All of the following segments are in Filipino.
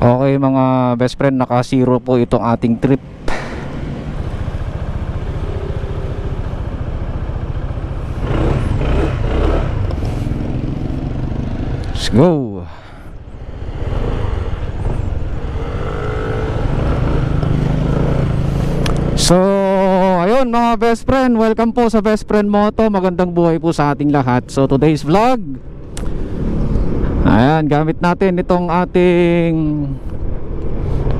Okay mga best friend, naka zero po itong ating trip. Let's go. So ayun mga best friend, welcome po sa Best Friend Moto. Magandang buhay po sa ating lahat. So today's vlog, ayan, gamit natin itong ating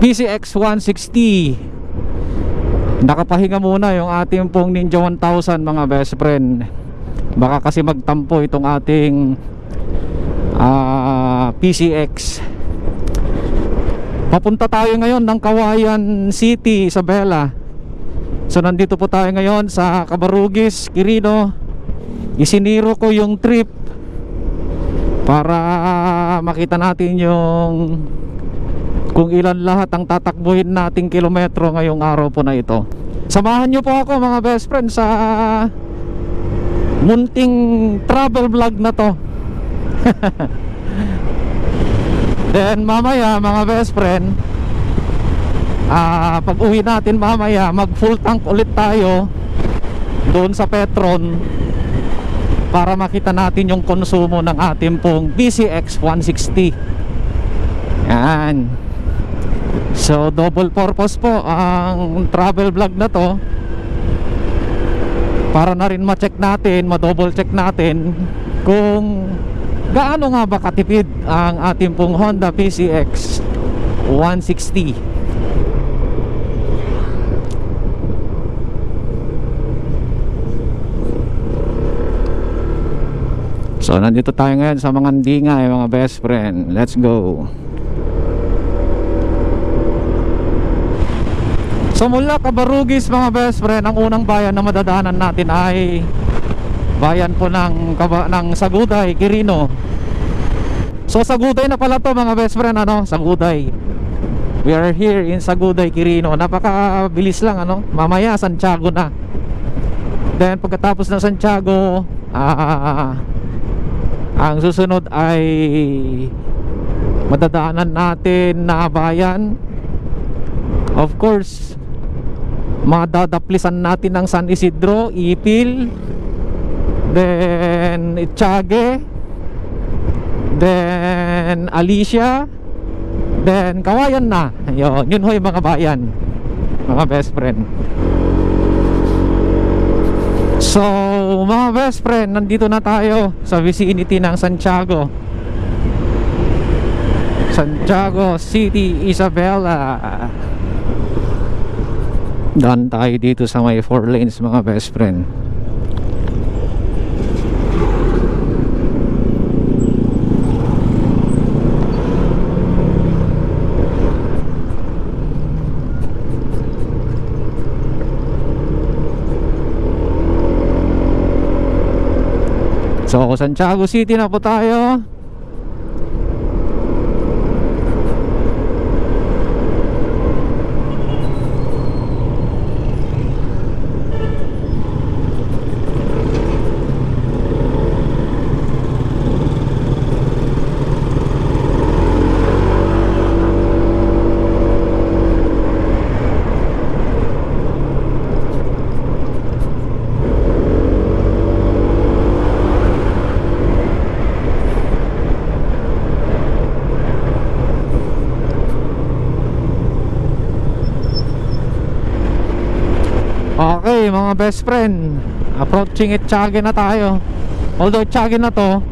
PCX 160. Nakapahinga muna yung ating pong Ninja 1000 mga best friend. Baka kasi magtampo itong ating PCX. Papunta tayo ngayon ng Cauayan City, Isabela. So nandito po tayo ngayon sa Cabarugis, Quirino. Isiniro ko yung trip para makita natin yung kung ilan lahat ang tatakbuhin nating kilometro ngayong araw po na ito. Samahan nyo po ako mga best friend sa munting travel vlog na to. Then mamaya mga best friend, pag uwi natin mamaya, mag full tank ulit tayo doon sa Petron para makita natin yung konsumo ng ating pong PCX 160. Yan. So double purpose po ang travel vlog na to, para na rin ma-check natin, ma-double check natin kung gaano nga ba katipid ang ating pong Honda PCX 160. So nandito tayo ngayon sa Mangandingay mga best friend. Let's go. So mula Cabarugis mga best friend, ang unang bayan na madadaanan natin ay bayan po ng Saguday, Quirino. So Saguday na pala to mga best friend, ano? Saguday. We are here in Saguday, Quirino. Napakabilis lang, ano? Mamaya Santiago na. Then pagkatapos ng Santiago, ang susunod ay madadaanan natin na bayan. Of course, madadaplisan natin ng San Isidro, Ipil, then Itiague, then Alicia, then Cauayan na. Yun ho yung mga bayan, mga best friend. So mga best friend, nandito na tayo sa vicinity ng Santiago City, Isabela. Daan tayo dito sa may 4 lanes mga best friend. So Santiago City na po tayo. Okay mga best friend, approaching Itiague na tayo. Although Itiague na to,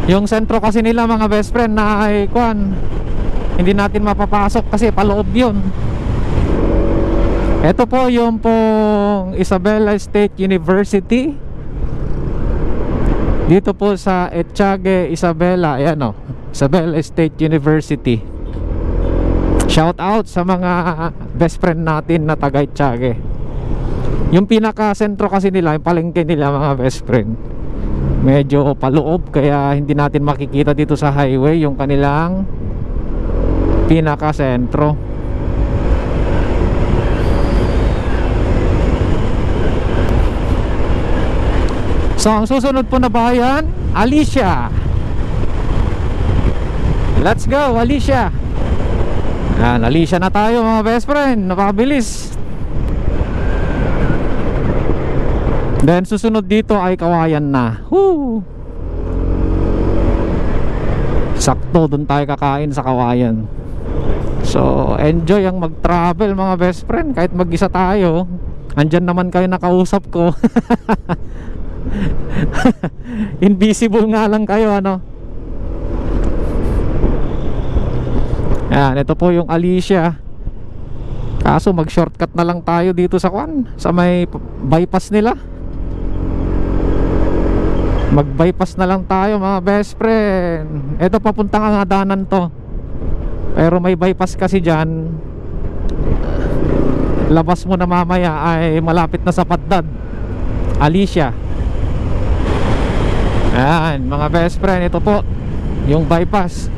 yung sentro kasi nila mga best friend na ay hindi natin mapapasok kasi paloob yun. Ito po yung pong Isabela State University, dito po sa Itiague, Isabela. Ayan o, Isabela State University. Shout out sa mga best friend natin na taga Itiague. Yung pinaka sentro kasi nila, yung palengke nila mga best friend, medyo paloob, kaya hindi natin makikita dito sa highway yung kanilang pinaka sentro. So ang susunod po na bayan, Alicia. Let's go, Alicia. Alicia na tayo mga best friend. Napakabilis. Then susunod dito ay Kawayan na. Woo! Sakto, dun tayo kakain sa Kawayan. So enjoy ang mag-travel mga best friend. Kahit mag-isa tayo, andyan naman kayo nakausap ko. Invisible nga lang kayo, ano. Yan, ito po yung Alicia. Kaso mag-shortcut na lang tayo dito sa sa may bypass nila. Mag-bypass na lang tayo mga best friend. Ito papuntang Angadanan to. Pero may bypass kasi dyan. Labas mo na mamaya ay malapit na sa Padad, Alicia. Ayan mga best friend, ito po yung bypass.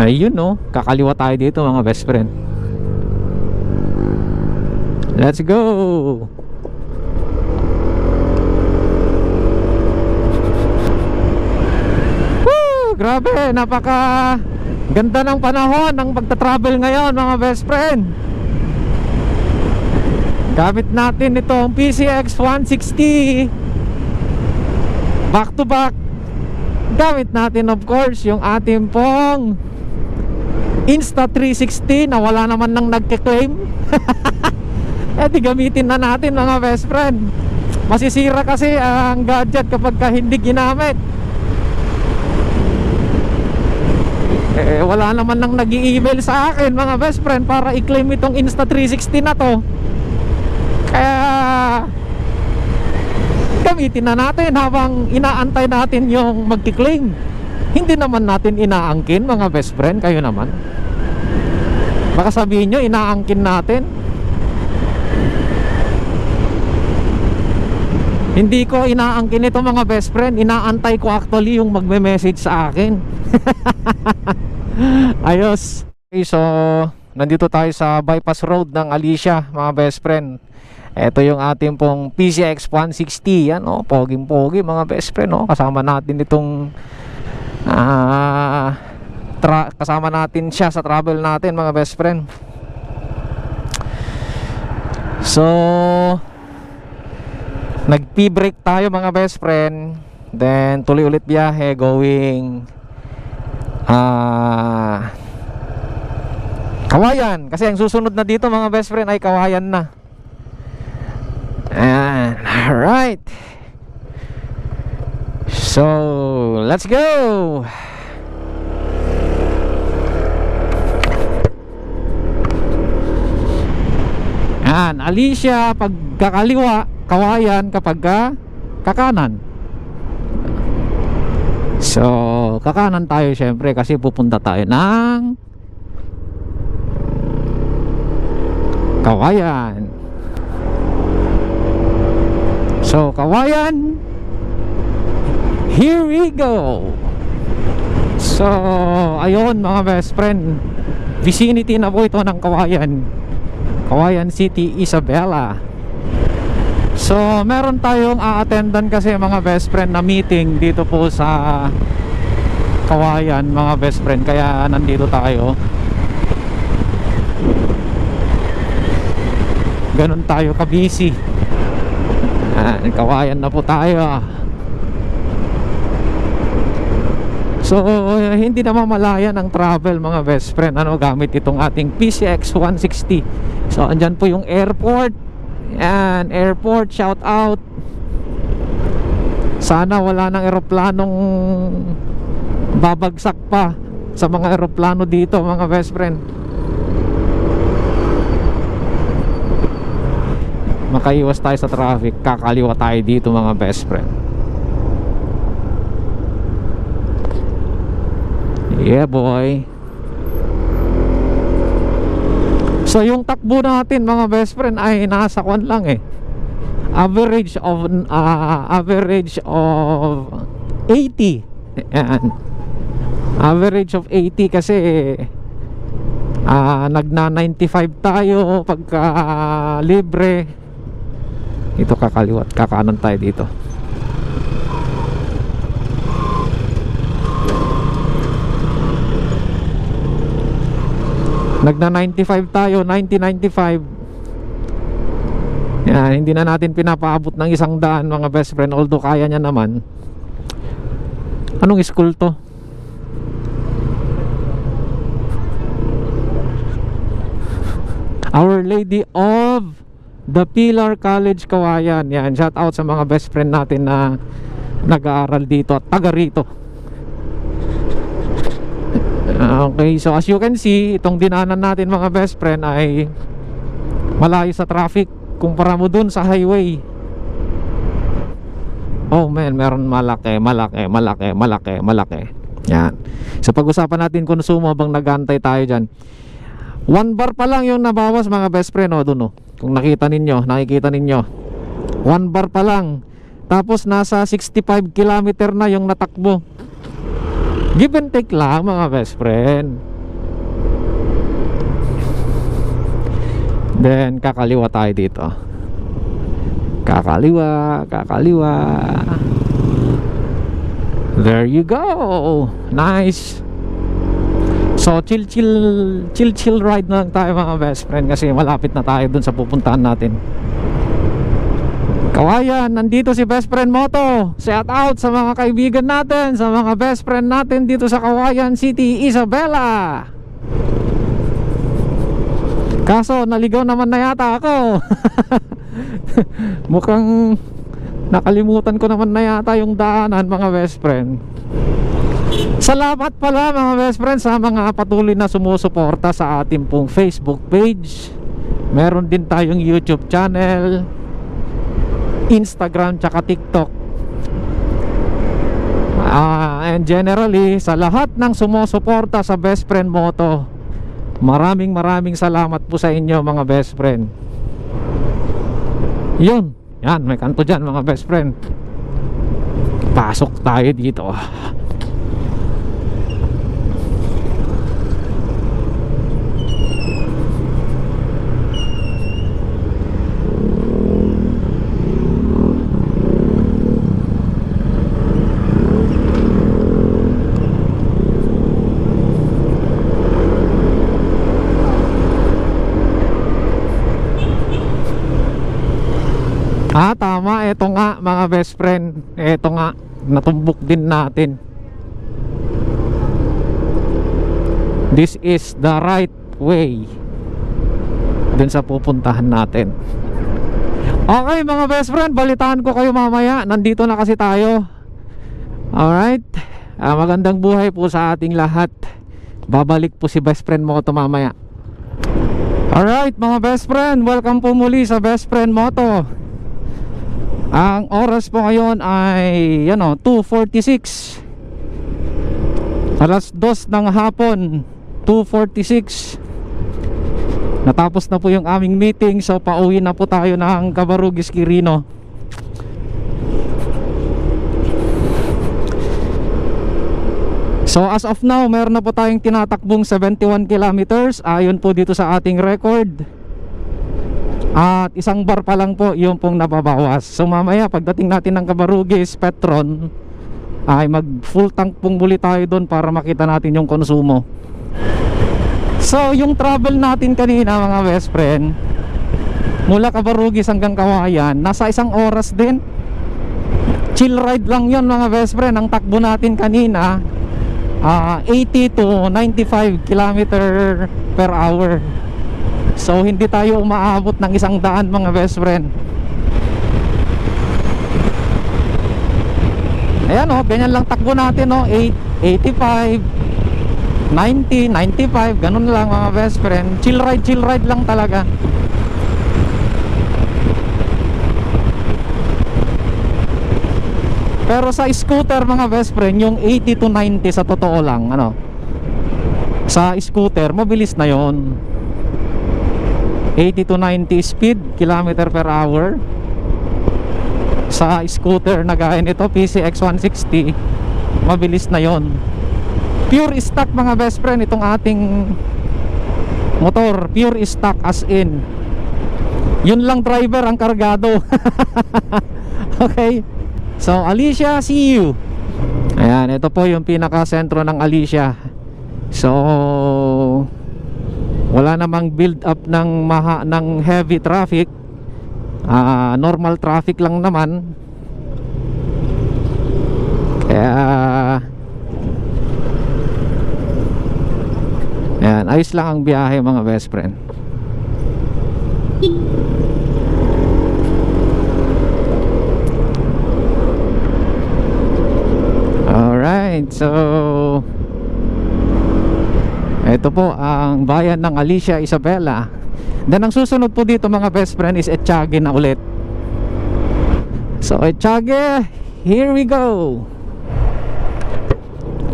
Ayun no, kakaliwa tayo dito mga best friend. Let's go. Woo! Grabe, napaka ganda ng panahon ng pagta-travel ngayon mga best friend. Gamit natin itong PCX 160 back to back. Gamit natin of course yung ating pong Insta360 na wala naman nang nagke-claim. Di gamitin na natin mga best friend. Masisira kasi ang gadget kapag hindi ginamit. Wala naman nang nag-i-email sa akin mga best friend para i-claim itong Insta360 na to. Kaya gamitin na natin habang inaantay natin yung magki-claim. Hindi naman natin inaangkin mga best friend. Kayo naman, baka sabihin nyo inaangkin natin. Hindi ko inaangkin ito mga best friend. Inaantay ko actually yung magme-message sa akin. Ayos. Okay, so nandito tayo sa bypass road ng Alicia mga best friend. Ito yung ating pong PCX 160. Yan oh, poging-pogi mga best friend oh. Kasama natin itong kasama natin siya sa travel natin mga best friend. So nag-p-break tayo mga best friend. Then tuloy ulit biyahe going Kawayan. Kasi ang susunod na dito mga best friend ay Kawayan na. And alright, so let's go. Yan, Alicia pag kakaliwa, Kawayan kapag kakanan. So kakanan tayo syempre kasi pupunta tayo ng Kawayan. So Kawayan, here we go. So ayun mga best friend, vicinity na po ito ng Kawayan, Kawayan City, Isabela. So meron tayong a-attendan kasi mga best friend na meeting dito po sa Kawayan mga best friend. Kaya nandito tayo. Ganun tayo ka-busy. Kawayan na po tayo. So hindi na mamalayan ang travel mga best friend gamit itong ating PCX 160. So andyan po yung airport. Yan, airport, shout out. Sana wala nang eroplanong babagsak pa sa mga eroplano dito mga best friend. Makaiwas tayo sa traffic. Kakaliwa tayo dito mga best friend. Yeah boy. So yung takbo natin mga best friend ay nasa kwan lang average of 80. Yan. Average of 80 kasi nagna 95 tayo pagka libre. Ito kakaliwat, kakanan tayo dito. Nagna 95 tayo, 90-95. Yan, hindi na natin pinapaabot ng 100 mga best friend, although kaya niya naman. Anong school to? Our Lady of the Pilar College, Kawayan. Yan, shout out sa mga best friend natin na nag-aaral dito at taga rito. Okay, so as you can see, itong dinanan natin mga best friend ay malayo sa traffic kumpara mo dun sa highway. Oh man, meron malaki. Yan. So pag-usapan natin konsumo habang nag-aantay tayo dyan. 1 bar pa lang yung nabawas mga best friend, oh, dun, oh. Kung nakikita ninyo 1 bar pa lang. Tapos nasa 65 kilometer na yung natakbo. Give and take lang mga best friend. Then kakaliwa tayo dito. Kakaliwa. There you go. Nice. So chill ride na lang tayo mga best friend, kasi malapit na tayo dun sa pupuntahan natin. Kawayan, nandito si Best Friend Moto. Shout out sa mga kaibigan natin, sa mga best friend natin dito sa Kawayan City, Isabela. Kaso naligaw naman na yata ako. Mukhang nakalimutan ko naman na yata yung daanan mga best friend. Salamat pala mga best friend sa mga patuloy na sumusuporta sa ating pong Facebook page. Meron din tayong YouTube channel, Instagram tsaka TikTok. And generally sa lahat ng sumusuporta sa Best Friend Moto, maraming salamat po sa inyo mga best friend. Yun, yan, may kanto dyan mga best friend. Pasok tayo dito. Tama, eto nga mga best friend. Eto nga, natumbok din natin. This is the right way dun sa pupuntahan natin. Okay mga best friend, balitaan ko kayo mamaya. Nandito na kasi tayo. Alright, magandang buhay po sa ating lahat. Babalik po si Best Friend Moto mamaya. Alright mga best friend, welcome po muli sa Best Friend Moto. Ang oras po ngayon ay 2:46. Alas 2 ng hapon, 2:46. Natapos na po yung aming meeting, so pauwi na po tayo ng Cabarugis, Quirino. So as of now, meron na po tayong tinatakbong 71 kilometers ayon po dito sa ating record. At 1 bar pa lang po yung pong nababawas. So mamaya pagdating natin ng Cabarugis, Petron, ay mag full tank pong muli tayo doon para makita natin yung konsumo. So yung travel natin kanina mga best friend, mula Cabarugis hanggang Kawayan, nasa 1 oras din. Chill ride lang yon mga best friend. Ang takbo natin kanina 80 to 95 kilometer per hour. So hindi tayo umaabot ng 100 mga best friend. Ayan ganyan lang takbo natin 85, 90, 95, ganun lang mga best friend. Chill ride lang talaga. Pero sa scooter mga best friend, yung 80 to 90 sa totoo lang, sa scooter mabilis na yon. 80 to 90 speed kilometer per hour sa scooter na gaya nito PCX 160, mabilis na yon. Pure stock mga best friend itong ating motor, pure stock as in yun lang driver ang kargado. Okay, so Alicia, see you. Ayan, ito po yung pinaka sentro ng Alicia. So Wala namang build up ng heavy traffic. Normal traffic lang naman. Kaya ayan, ayos lang ang biyahe mga best friend. Alright, so ito po ang bayan ng Alicia Isabela. Then ang susunod po dito mga best friend is Etxage na ulit. So Etxage, here we go.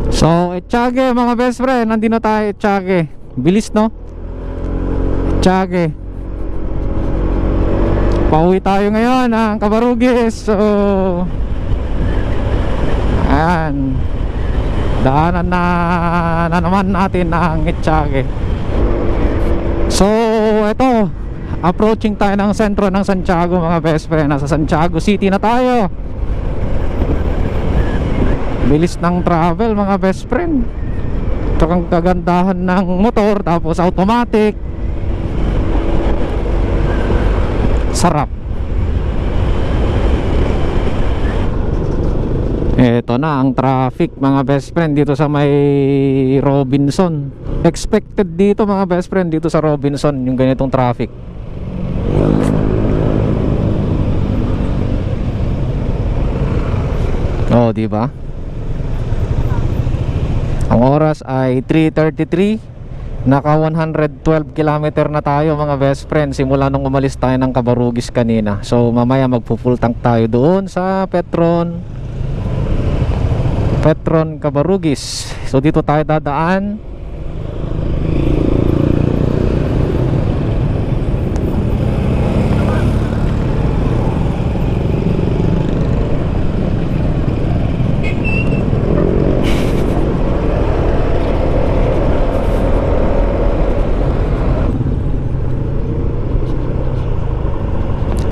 So Etxage mga best friend, nandito tayo Etxage. Bilis no? Etxage. Pauwi tayo ngayon ng Cabarugis. So ayan, daanan na naman natin ang Etxage. So ito, approaching tayo ng sentro ng Santiago mga best friend. Nasa Santiago City na tayo. Bilis ng travel mga best friend. Ito ang kagandahan ng motor, tapos automatic. Sarap. Ito na ang traffic mga best friend dito sa may Robinson. Expected dito mga best friend, dito sa Robinson yung ganitong traffic. Oh, di ba? Ang oras ay 3:33. Naka 112 kilometer na tayo mga best friend simula nung umalis tayo ng Cabarugis kanina. So mamaya magpo-full tank tayo doon sa Petron Cabarugis. So dito tayo dadaan.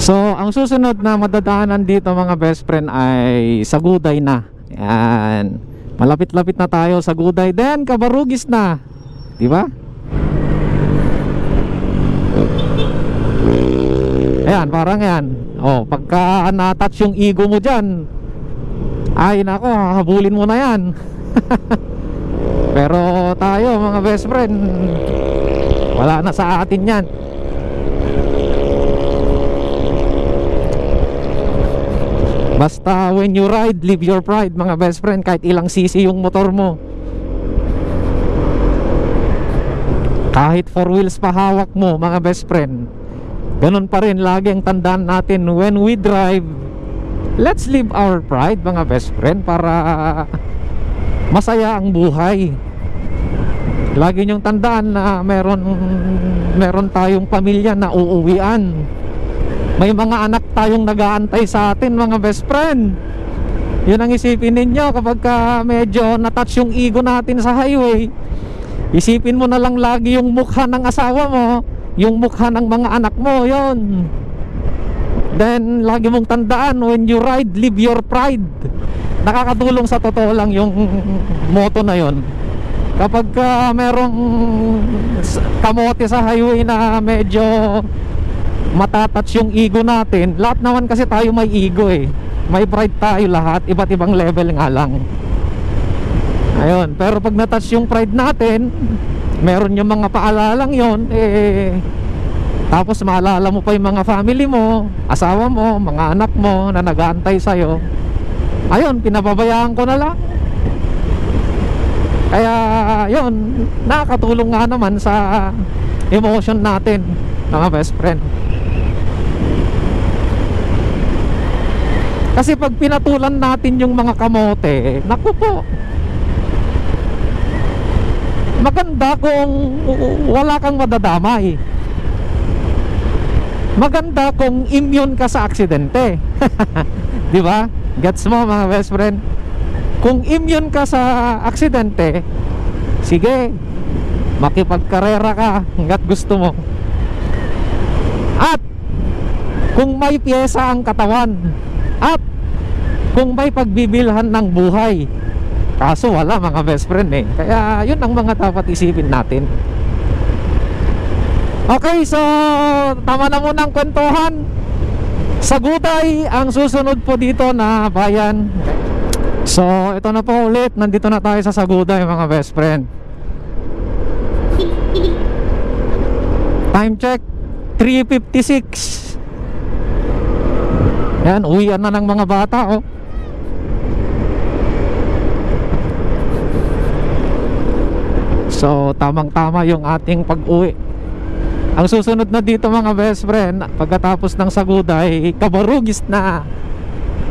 So ang susunod na madadaanan dito mga best friend ay Saguday na. Yan. Malapit-lapit na tayo sa Saguday, then Cabarugis na. Di ba? Ayan, parang yan. Oh, pagka na-touch yung ego mo diyan, ay nako, habulin mo na yan. Pero tayo mga best friend, wala na sa atin yan. Basta when you ride, live your pride mga best friend. Kahit ilang cc yung motor mo, kahit 4 wheels pa hawak mo mga best friend, ganun pa rin lagi ang tandaan natin when we drive. Let's live our pride mga best friend, para masaya ang buhay. Lagi nyong tandaan na meron tayong pamilya na uuwian. May mga anak tayong nag-aantay sa atin mga best friend. Yun ang isipin ninyo kapag medyo na-touch yung ego natin sa highway. Isipin mo na lang lagi yung mukha ng asawa mo, yung mukha ng mga anak mo, yun. Then lagi mong tandaan, when you ride, live your pride. Nakakatulong sa totoo lang yung motto na yun. Kapag merong kamote sa highway na medyo matatouch yung ego natin, lahat naman kasi tayo may ego eh. May pride tayo lahat, iba't ibang level nga lang. Ayun, pero pag natouch yung pride natin, meron yung mga paalalang yon tapos maalala mo pa yung mga family mo, asawa mo, mga anak mo na nag-aantay sa'yo. Ayun, pinababayaan ko na lang. Kaya yun, nakakatulong nga naman sa emotion natin mga best friend. Kasi pag pinatulan natin yung mga kamote, naku po, maganda kung wala kang madadamay. Maganda kung immune ka sa aksidente. Di ba? Gets mo mga best friend? Kung immune ka sa aksidente, sige, makipagkarera ka hanggat gusto mo. At kung may piyesa ang katawan, at kung may pagbibilhan ng buhay. Kaso wala mga best friend eh. Kaya yun ang mga dapat isipin natin. Okay, so tama na muna ang kwentuhan. Sagutay ang susunod po dito na bayan. So ito na po ulit, nandito na tayo sa Sagutay mga best friend. Time check 3:56. Yan, uwian na ng mga bata oh. So tamang tama yung ating pag-uwi. Ang susunod na dito mga best friend, pagkatapos ng Sagutay, Cabarugis na.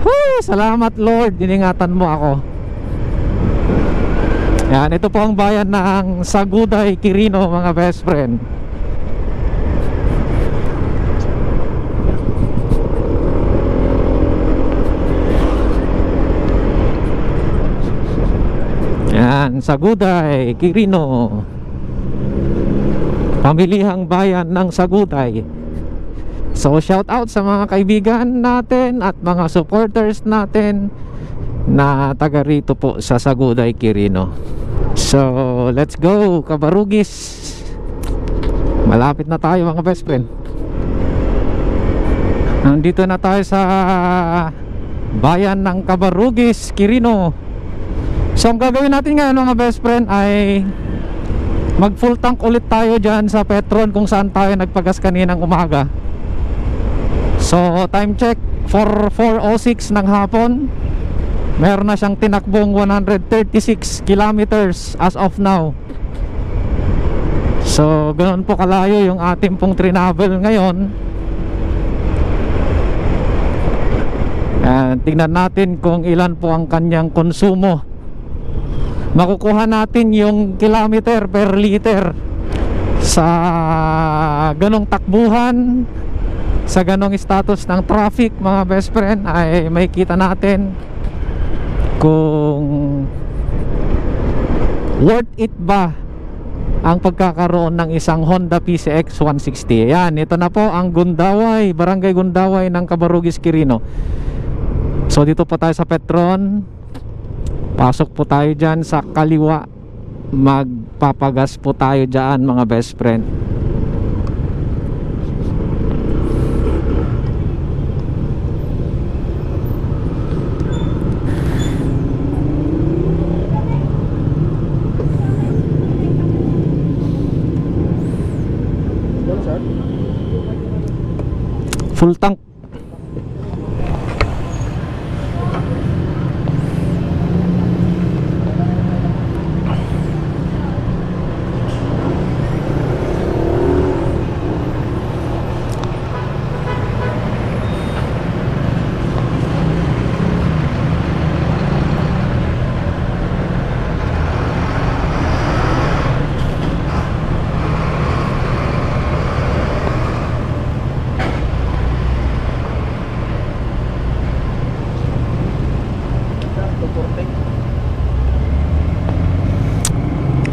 Woo! Salamat Lord, iningatan mo ako. Yan, ito po ang bayan ng Sagutay, Quirino mga best friend. Yan, Sagutay, Quirino. Pamilihang bayan ng Sagutay. So shout out sa mga kaibigan natin at mga supporters natin na taga rito po sa Sagutay, Quirino. So let's go Cabarugis. Malapit na tayo mga best friend. Nandito na tayo sa bayan ng Cabarugis, Quirino. So ang gagawin natin ngayon mga best friend ay mag full tank ulit tayo dyan sa Petron kung saan tayo nagpagas kaninang umaga. So time check for 4:06 ng hapon. Meron na siyang tinakbong 136 kilometers as of now. So ganoon po kalayo yung ating pong travel ngayon. Tingnan natin kung ilan po ang kanyang konsumo. Makukuha natin yung kilometer per liter sa ganong takbuhan, sa ganong status ng traffic mga best friend, ay makikita natin kung worth it ba ang pagkakaroon ng isang Honda PCX 160. Yan, ito na po ang Gundaway, Barangay Gundaway ng Cabarugis, Quirino. So dito po tayo sa Petron. Pasok po tayo dyan sa kaliwa. Magpapagas po tayo dyan mga best friend. Full tank.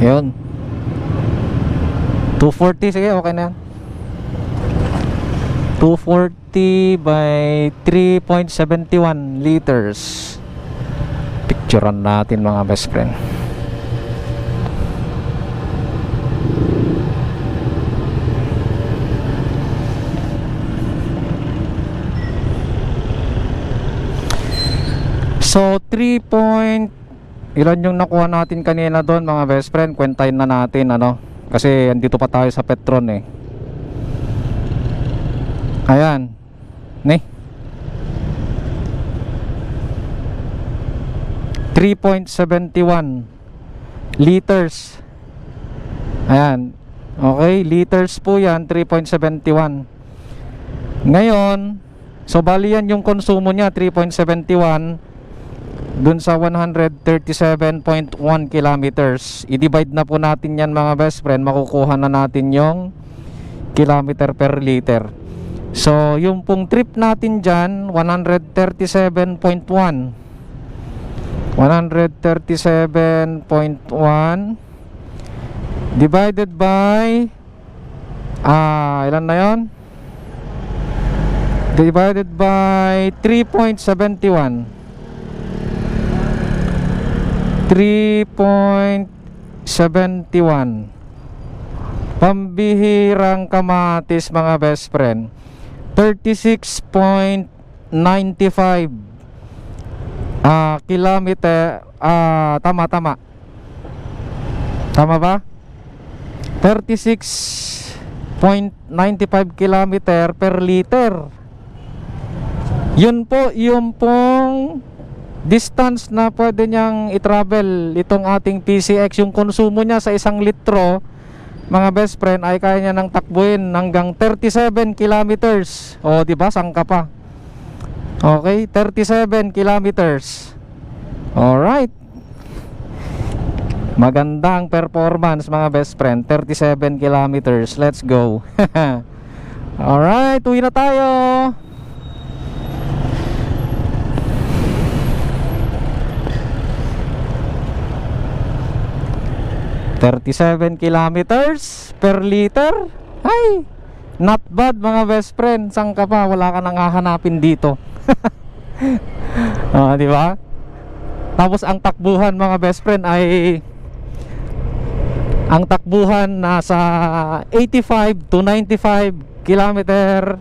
Yun 240, sige okay na yan. 240 by 3.71 liters. Picturean natin mga best friend. So 3. Ilan yung nakuha natin kanina doon mga best friend, kwentahin na natin ano, kasi andito pa tayo sa Petron eh. Ayan ni 3.71 liters. Ayan, okay, liters po yan, 3.71. Ngayon, so bali yan yung konsumo niya, 3.71 dun sa 137.1 kilometers. I-divide na po natin yan mga best friend. Makukuha na natin yung kilometer per liter. So yung pong trip natin dyan 137.1 divided by ilan na yon? Divided by 3.71. 3.71. Pambihirang kamatis mga best friend. 36.95 kilometer. Tama ba? 36.95 kilometer per liter. Yun po yung pong distance na pwede niyang i-travel itong ating PCX. Yung konsumo niya sa 1 litro mga best friend ay kaya niya nang takbuhin hanggang 37 kilometers. O diba, sangka pa. Okay, 37 kilometers. Alright. Magandang performance mga best friend. 37 kilometers. Let's go. Alright, uwi na tayo. $37 kilometers per liter. Ay, not bad mga best friend. Saan ka pa? Wala ka nang hahanapin dito. Di ba? Tapos ang takbuhan mga best friend ay nasa 85 to 95 kilometer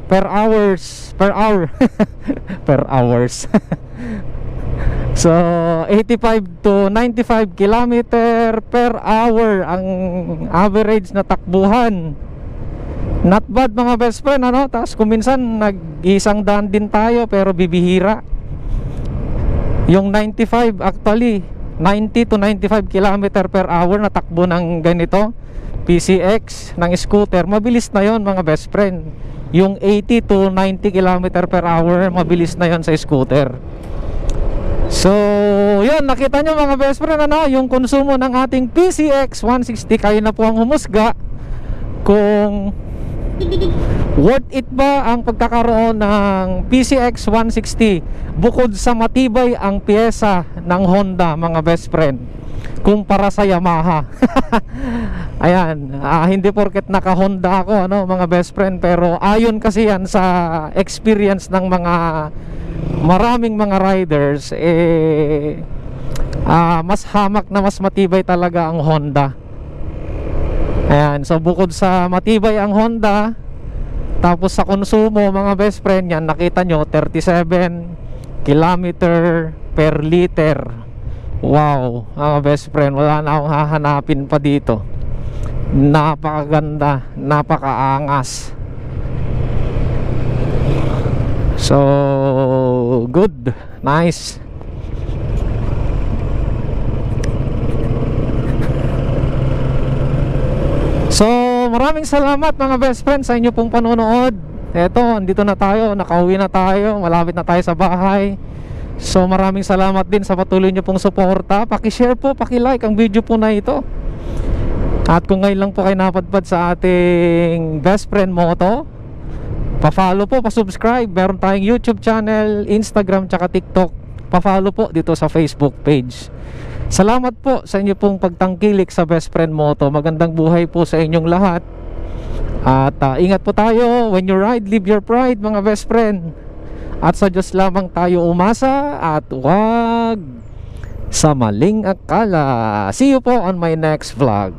per hour. Per hours. So 85 to 95 kilometer per hour ang average na takbuhan. Not bad mga best friend, ano? Tapos kung minsan nag-isang daan din tayo pero bibihira. Yung 95 actually 90 to 95 kilometer per hour na takbo ng ganito PCX ng scooter, mabilis na yon mga best friend. Yung 80 to 90 kilometer per hour, mabilis na yon sa scooter. So, yun, nakita nyo mga best friend, ano, yung konsumo ng ating PCX 160. Kayo na po ang humusga kung worth it ba ang pagkakaroon ng PCX 160 bukod sa matibay ang pyesa ng Honda mga best friend kumpara sa Yamaha. Ayan, hindi porket naka Honda ako, ano, mga best friend, pero ayon kasi yan sa experience ng maraming mga riders, mas hamak na mas matibay talaga ang Honda. Ayan, so bukod sa matibay ang Honda, tapos sa konsumo mga best friend, yan nakita nyo 37 kilometer per liter. Wow mga best friend, wala na akong hahanapin pa dito. Napakaganda, napakaangas. So good, nice. So maraming salamat mga best friends sa inyo pong panonood. Eto, andito na tayo, nakauwi na tayo, malapit na tayo sa bahay. So maraming salamat din sa patuloy nyo pong suporta. Paki-share po, paki-like ang video po na ito. At kung ngayon lang po kayo napadpad sa ating Best Friend Moto, pa-follow po, pa-subscribe. Meron tayong YouTube channel, Instagram, tsaka TikTok. Pa-follow po dito sa Facebook page. Salamat po sa inyo pong pagtangkilik sa Best Friend Moto. Magandang buhay po sa inyong lahat. At ingat po tayo. When you ride, live your pride mga best friend. At sa Diyos lamang tayo umasa at wag sa maling akala. See you po on my next vlog.